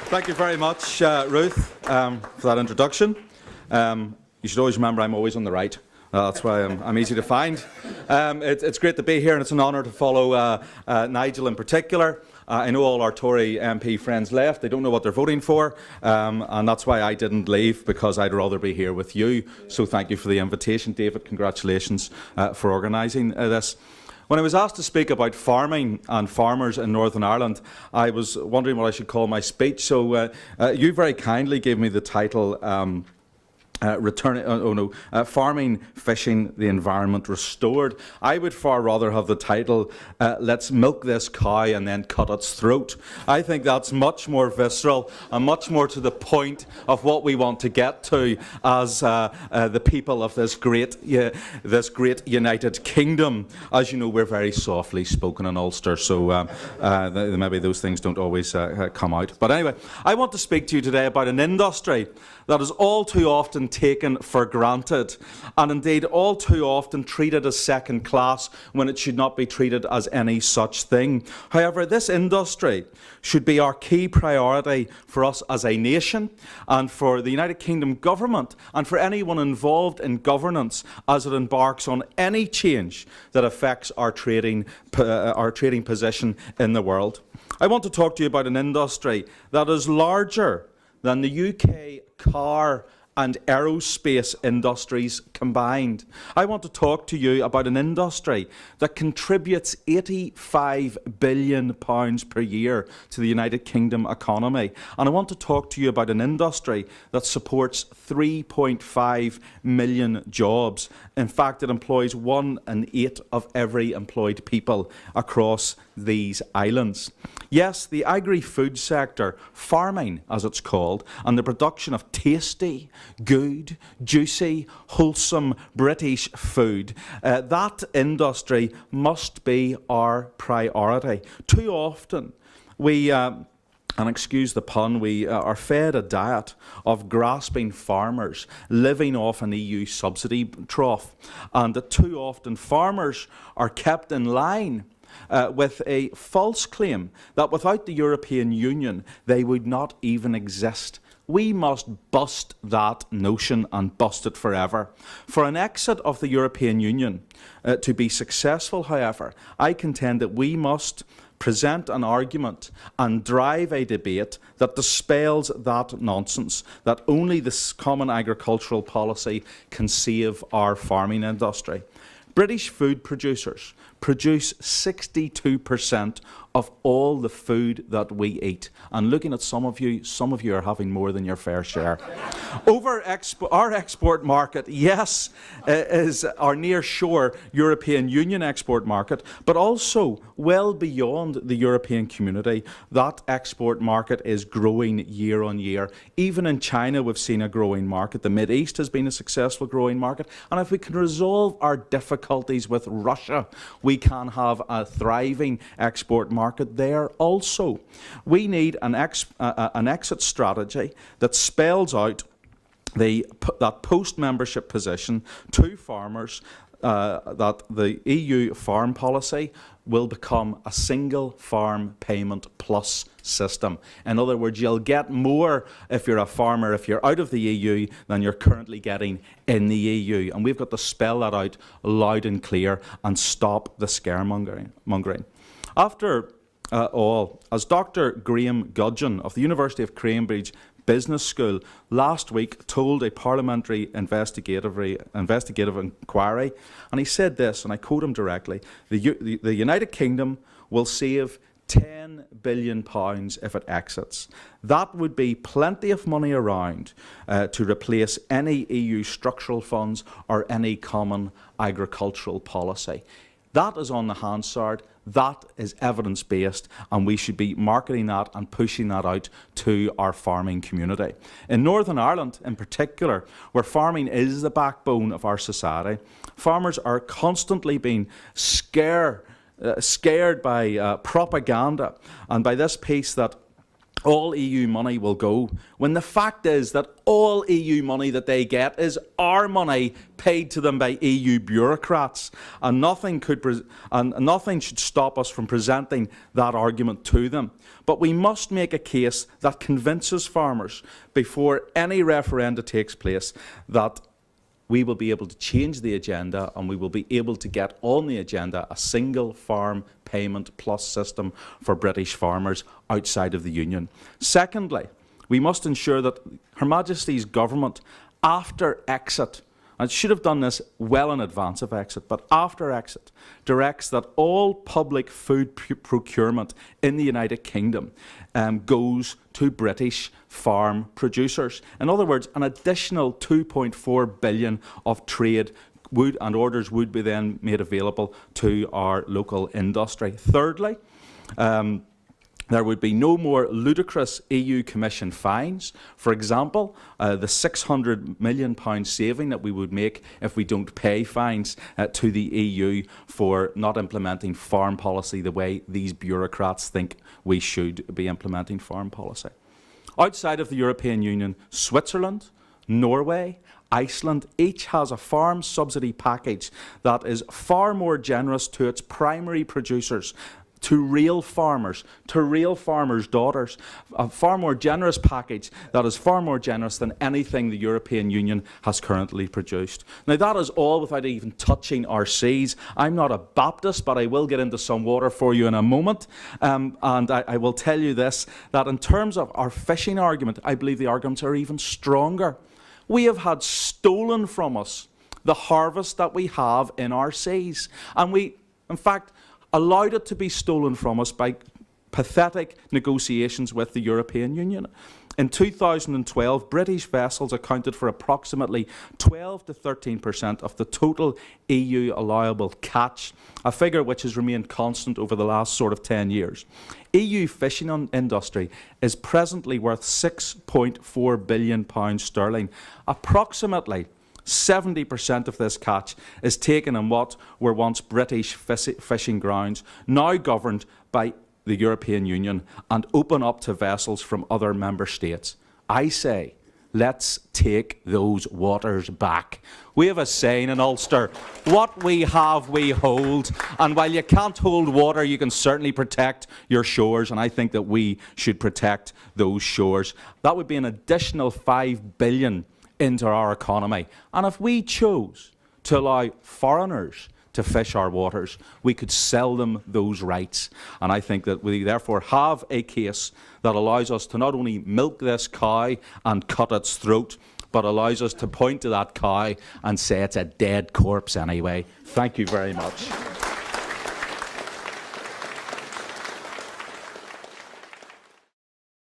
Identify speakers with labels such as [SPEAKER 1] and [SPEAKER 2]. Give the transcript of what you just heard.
[SPEAKER 1] Thank you very much, Ruth, for that introduction. You should always remember I'm always on the right. That's why I'm easy to find. It's great to be here, and it's an honour to follow Nigel in particular. I know all our Tory MP friends left. They don't know what they're voting for, and that's why I didn't leave, because I'd rather be here with you. So thank you for the invitation, David. Congratulations for organising this. When I was asked to speak about farming and farmers in Northern Ireland, I was wondering what I should call my speech. So you very kindly gave me the title Farming, Fishing, the Environment Restored. I would far rather have the title, Let's Milk This Cow and Then Cut Its Throat. I think that's much more visceral and much more to the point of what we want to get to as the people of this great United Kingdom. As you know, we're very softly spoken in Ulster, so maybe those things don't always come out. But anyway, I want to speak to you today about an industry that is all too often taken for granted, and indeed all too often treated as second class when it should not be treated as any such thing. However, this industry should be our key priority for us as a nation, and for the United Kingdom government, and for anyone involved in governance as it embarks on any change that affects our trading position in the world. I want to talk to you about an industry that is larger than the UK car and aerospace industries combined. I want to talk to you about an industry that contributes £85 billion per year to the United Kingdom economy. And I want to talk to you about an industry that supports 3.5 million jobs. In fact, it employs 1 in 8 of every employed people across these islands. Yes, the agri-food sector, farming as it's called, and the production of tasty, good, juicy, wholesome British food, that industry must be our priority. Too often we, and excuse the pun, we are fed a diet of grasping farmers living off an EU subsidy trough, and that too often farmers are kept in line with a false claim that without the European Union they would not even exist. We must bust that notion and bust it forever. For an exit of the European Union to be successful, however, I contend that we must present an argument and drive a debate that dispels that nonsense, that only this common agricultural policy can save our farming industry. British food producers produce 62% of all the food that we eat. And looking at some of you are having more than your fair share. Our export market, yes, is our near-shore European Union export market, but also well beyond the European community. That export market is growing year on year. Even in China, we've seen a growing market. The Mid East has been a successful growing market. And if we can resolve our difficulties with Russia, we can have a thriving export market there also. We need an exit strategy that spells out that post-membership position to farmers, that the EU farm policy will become a single farm payment plus system. In other words, you'll get more if you're a farmer, if you're out of the EU, than you're currently getting in the EU. And we've got to spell that out loud and clear and stop the scaremongering. After all, as Dr. Graham Gudgeon of the University of Cambridge Business School last week told a parliamentary investigative inquiry, and he said this, and I quote him directly: the United Kingdom will save £10 billion if it exits. That would be plenty of money around to replace any EU structural funds or any common agricultural policy. That is on the Hansard. That is evidence-based, and we should be marketing that and pushing that out to our farming community. In Northern Ireland, in particular, where farming is the backbone of our society, farmers are constantly being scared by propaganda and by this piece that all EU money will go, when the fact is that all EU money that they get is our money paid to them by EU bureaucrats, and nothing should stop us from presenting that argument to them. But we must make a case that convinces farmers before any referenda takes place that we will be able to change the agenda, and we will be able to get on the agenda a single farm payment plus system for British farmers outside of the Union. Secondly, we must ensure that Her Majesty's government, after exit, and should have done this well in advance of exit, but after exit, directs that all public food procurement in the United Kingdom goes to British farm producers. In other words, an additional 2.4 billion of trade and orders would be then made available to our local industry. Thirdly, there would be no more ludicrous EU Commission fines. For example, the £600 million saving that we would make if we don't pay fines to the EU for not implementing farm policy the way these bureaucrats think we should be implementing farm policy. Outside of the European Union, Switzerland, Norway, Iceland each has a farm subsidy package that is far more generous to its primary producers, to real farmers' daughters, a far more generous package that is far more generous than anything the European Union has currently produced. Now, that is all without even touching our seas. I'm not a Baptist, but I will get into some water for you in a moment. And I will tell you this, that in terms of our fishing argument, I believe the arguments are even stronger. We have had stolen from us the harvest that we have in our seas. And we, in fact, allowed it to be stolen from us by pathetic negotiations with the European Union. In 2012, British vessels accounted for approximately 12 to 13% of the total EU allowable catch, a figure which has remained constant over the last sort of 10 years. EU fishing industry is presently worth £6.4 billion sterling. Approximately 70% of this catch is taken in what were once British fishing grounds, now governed by the European Union and open up to vessels from other member states. I say, let's take those waters back. We have a saying in Ulster, what we have we hold, and while you can't hold water, you can certainly protect your shores, and I think that we should protect those shores. That would be an additional £5 billion into our economy. And if we chose to allow foreigners to fish our waters, we could sell them those rights. And I think that we therefore have a case that allows us to not only milk this cow and cut its throat, but allows us to point to that cow and say it's a dead corpse anyway. Thank you very much.